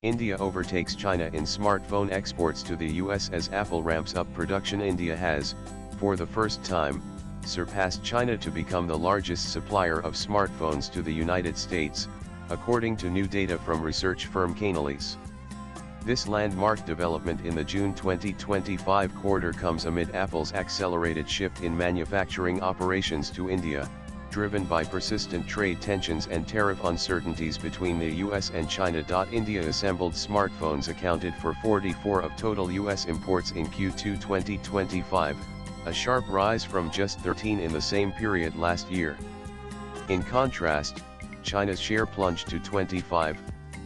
India overtakes China in smartphone exports to the US as Apple ramps up production. India has, for the first time, surpassed China to become the largest supplier of smartphones to the United States, according to new data from research firm Canalys. This landmark development in the June 2025 quarter comes amid Apple's accelerated shift in manufacturing operations to India, driven by persistent trade tensions and tariff uncertainties between the US and China. India-assembled smartphones accounted for 44% of total US imports in Q2 2025, a sharp rise from just 13% in the same period last year. In contrast, China's share plunged to 25%,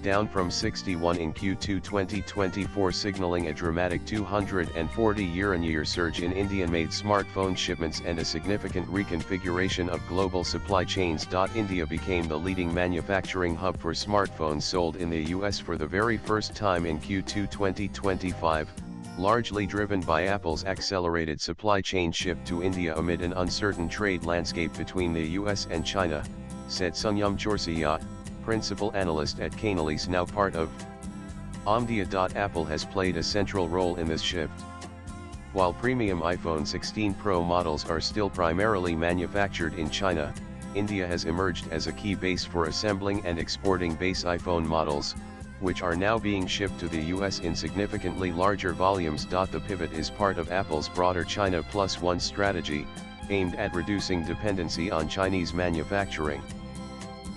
down from 61% in Q2 2024, signaling a dramatic 240 year-on-year surge in Indian-made smartphone shipments and a significant reconfiguration of global supply chains. India became the leading manufacturing hub for smartphones sold in the US for the very first time in Q2 2025, largely driven by Apple's accelerated supply chain shift to India amid an uncertain trade landscape between the US and China, said Sungyum Chorsiya, principal analyst at Canalys, now part of Omdia. Apple has played a central role in this shift. While premium iPhone 16 Pro models are still primarily manufactured in China, India has emerged as a key base for assembling and exporting base iPhone models, which are now being shipped to the US in significantly larger volumes. The pivot is part of Apple's broader China Plus One strategy, aimed at reducing dependency on Chinese manufacturing.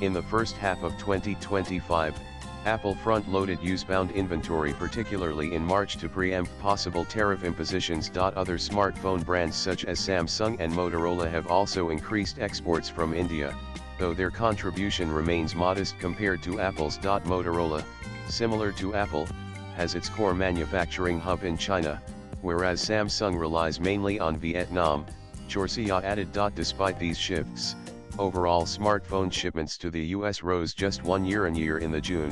In the first half of 2025, Apple front-loaded US-bound inventory, particularly in March, to preempt possible tariff impositions. Other smartphone brands such as Samsung and Motorola have also increased exports from India, though their contribution remains modest compared to Apple's. Motorola, similar to Apple, has its core manufacturing hub in China, whereas Samsung relies mainly on Vietnam, Chorsiya added. Despite these shifts, overall smartphone shipments to the US rose just 1% year-on-year in the June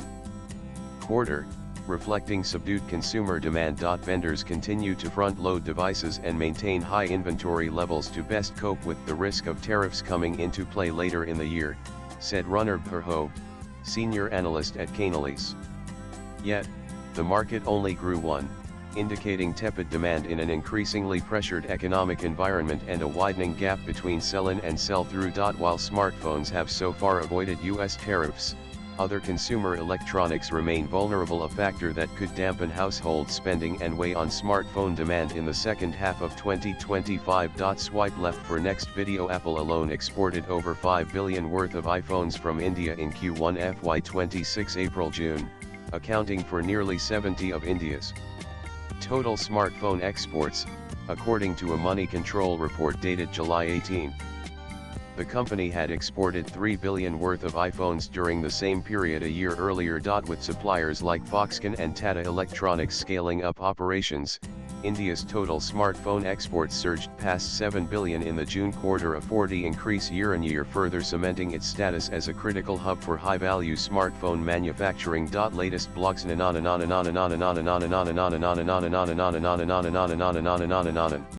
quarter, reflecting subdued consumer demand. Vendors continue to front-load devices and maintain high inventory levels to best cope with the risk of tariffs coming into play later in the year, said Runner Perho, senior analyst at Canalys. Yet, the market only grew 1%, indicating tepid demand in an increasingly pressured economic environment and a widening gap between sell-in and sell-through. While smartphones have so far avoided US tariffs, other consumer electronics remain vulnerable, a factor that could dampen household spending and weigh on smartphone demand in the second half of 2025. Swipe left for next video. Apple alone exported over $5 billion worth of iPhones from India in Q1 FY26 April-June, accounting for nearly 70% of India's total smartphone exports, according to a money control report dated July 18. The company had exported $3 billion worth of iPhones during the same period a year earlier. With suppliers like Foxconn and Tata Electronics scaling up operations, India's total smartphone exports surged past $7 billion in the June quarter, a 40% increase year-on-year, further cementing its status as a critical hub for high-value smartphone manufacturing. Latest blogs.